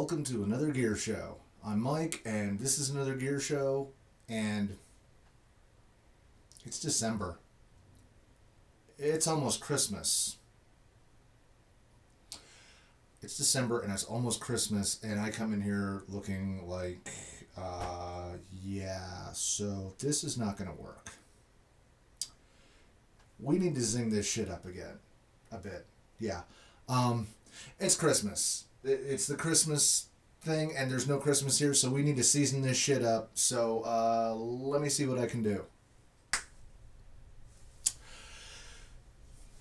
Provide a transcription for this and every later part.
welcome to another Gear Show. I'm Mike, and this is another Gear Show, and it's December. It's almost Christmas. It's December, and it's almost Christmas, and I come in here looking like, so this is not going to work. We need to zing this shit up again. A bit. Yeah. It's Christmas. It's the Christmas thing, and there's no Christmas here, so we need to season this shit up. So, let me see what I can do.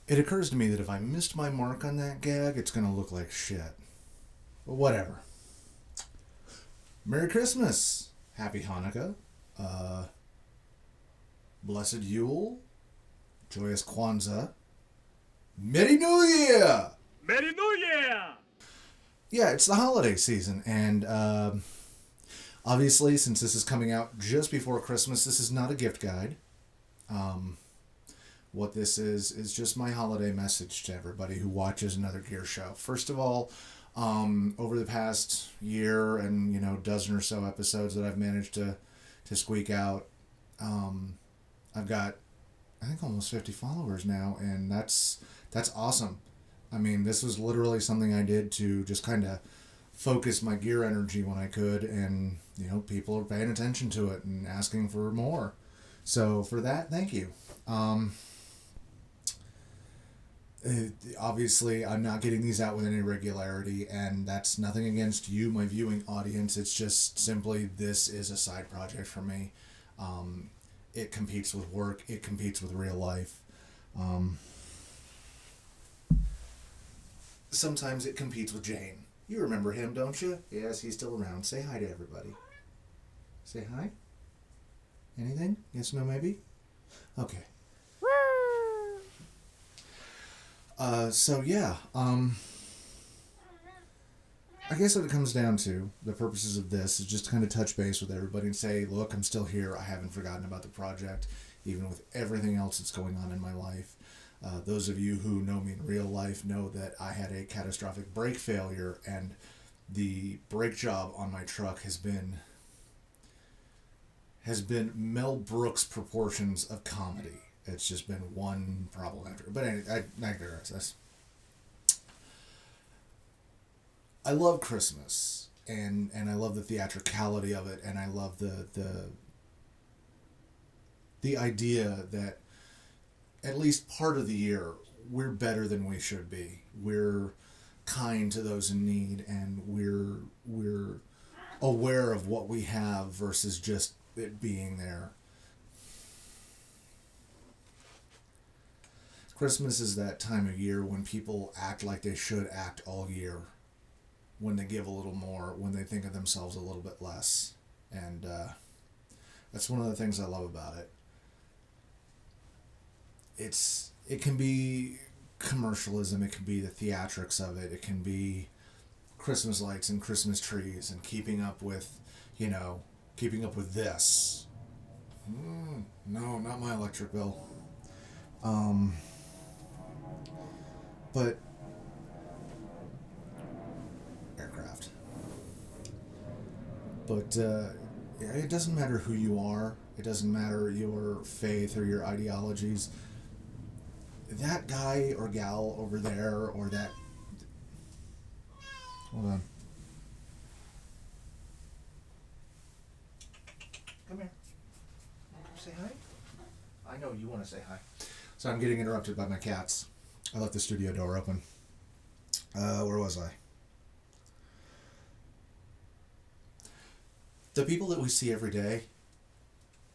It occurs to me that if I missed my mark on that gag, it's going to look like shit. But whatever. Merry Christmas. Happy Hanukkah. Blessed Yule. Joyous Kwanzaa. Merry New Year! Merry New Year! Yeah, it's the holiday season, and obviously, since this is coming out just before Christmas, this is not a gift guide. What this is just my holiday message to everybody who watches another Gear Show. First of all, over the past year and, dozen or so episodes that I've managed to squeak out, I've got, I think, almost 50 followers now, and that's awesome. I mean, this was literally something I did to just kind of focus my gear energy when I could, and, people are paying attention to it and asking for more. So for that, thank you. Obviously, I'm not getting these out with any regularity, and that's nothing against you, my viewing audience. It's just simply this is a side project for me. It competes with work. It competes with real life. Sometimes it competes with Jane. You remember him, don't you? Yes, he's still around. Say hi to everybody. Say hi. Anything? Yes, no, maybe? Okay. I guess what it comes down to, the purposes of this, is just to kind of touch base with everybody and say, look, I'm still here. I haven't forgotten about the project, even with everything else that's going on in my life. Those of you who know me in real life know that I had a catastrophic brake failure, and the brake job on my truck has been Mel Brooks proportions of comedy. It's just been one problem after. But anyway, I digress. I love Christmas, and I love the theatricality of it, and I love the idea that at least part of the year we're better than we should be. We're kind to those in need, and we're aware of what we have versus just it being there. Christmas is that time of year when people act like they should act all year, when they give a little more, when they think of themselves a little bit less. And that's one of the things I love about it. It can be commercialism, it can be the theatrics of it, it can be Christmas lights and Christmas trees and keeping up with this. No, not my electric bill. But aircraft. But it doesn't matter who you are. It doesn't matter your faith or your ideologies. That guy or gal over there, or that... Hold on. Come here. Say hi. I know you want to say hi. So I'm getting interrupted by my cats. I left the studio door open. Where was I? The people that we see every day,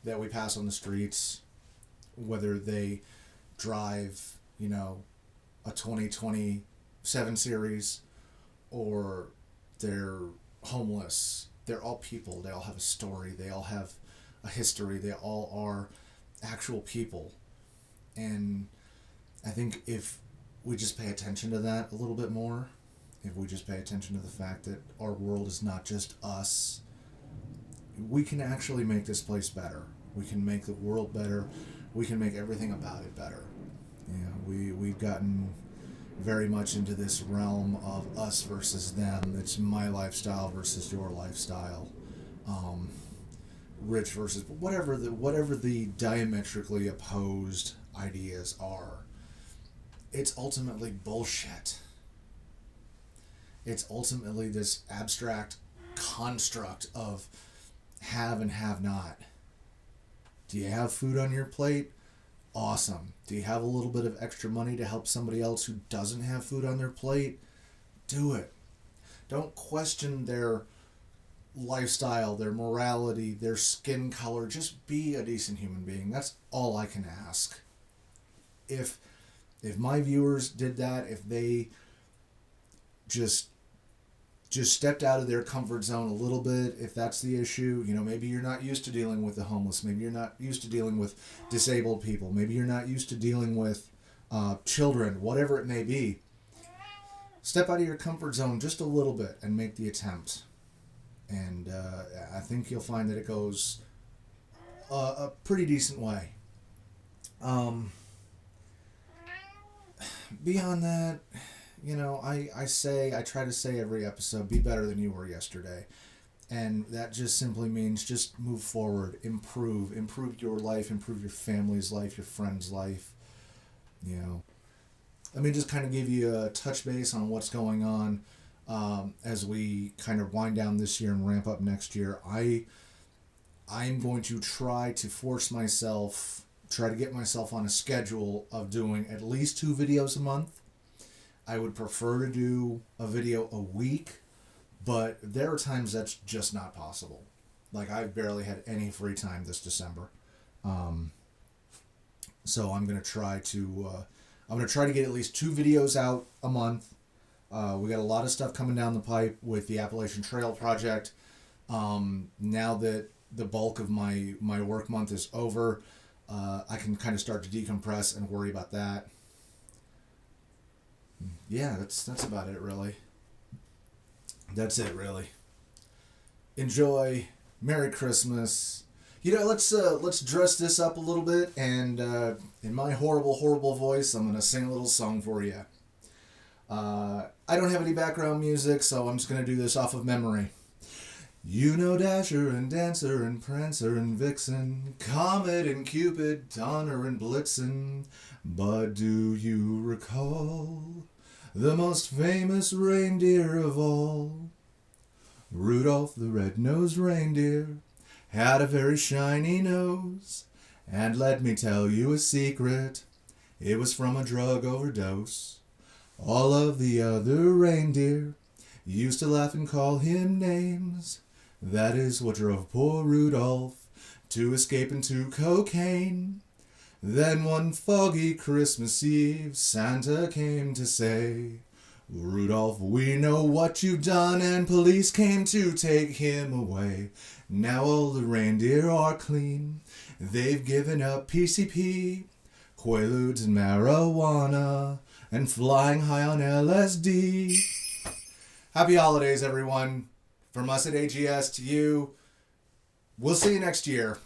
that we pass on the streets, whether they drive, a 2027 series, or they're homeless, they're all people. They all have a story. They all have a history. They all are actual people. And I think if we just pay attention to that a little bit more, if we just pay attention to the fact that our world is not just us, we can actually make this place better. We can make the world better. We can make everything about it better. We've gotten very much into this realm of us versus them. It's my lifestyle versus your lifestyle. Um, Rich versus whatever the diametrically opposed ideas are. It's ultimately bullshit. It's ultimately this abstract construct of have and have not. Do you have food on your plate? Awesome. Do you have a little bit of extra money to help somebody else who doesn't have food on their plate? Do it. Don't question their lifestyle, their morality, their skin color. Just be a decent human being. That's all I can ask. If my viewers did that, if they just stepped out of their comfort zone a little bit, if that's the issue, maybe you're not used to dealing with the homeless, maybe you're not used to dealing with disabled people, maybe you're not used to dealing with children, whatever it may be, step out of your comfort zone just a little bit and make the attempt. And I think you'll find that it goes a pretty decent way. Beyond that, I try to say every episode, be better than you were yesterday. And that just simply means just move forward, improve your life, improve your family's life, your friend's life. Let me just kind of give you a touch base on what's going on as we kind of wind down this year and ramp up next year. I'm going to try to get myself on a schedule of doing at least 2 videos a month. I would prefer to do a video a week, but there are times that's just not possible. Like, I've barely had any free time this December. So I'm going to try to get at least 2 videos out a month. We got a lot of stuff coming down the pipe with the Appalachian Trail project. Now that the bulk of my work month is over, I can kind of start to decompress and worry about that. Yeah, that's about it, really. That's it, really. Enjoy. Merry Christmas. Let's dress this up a little bit, and in my horrible voice, I'm gonna sing a little song for you. I don't have any background music, so I'm just gonna do this off of memory. Dasher and Dancer and Prancer and Vixen, Comet and Cupid, Donner and Blitzen. But do you recall the most famous reindeer of all? Rudolph the red-nosed reindeer had a very shiny nose. And let me tell you a secret, it was from a drug overdose. All of the other reindeer used to laugh and call him names. That is what drove poor Rudolph to escape into cocaine. Then one foggy Christmas Eve, Santa came to say, Rudolph, we know what you've done, and police came to take him away. Now all the reindeer are clean. They've given up PCP, Quaaludes and marijuana, and flying high on LSD. Happy holidays, everyone. From us at AGS to you. We'll see you next year.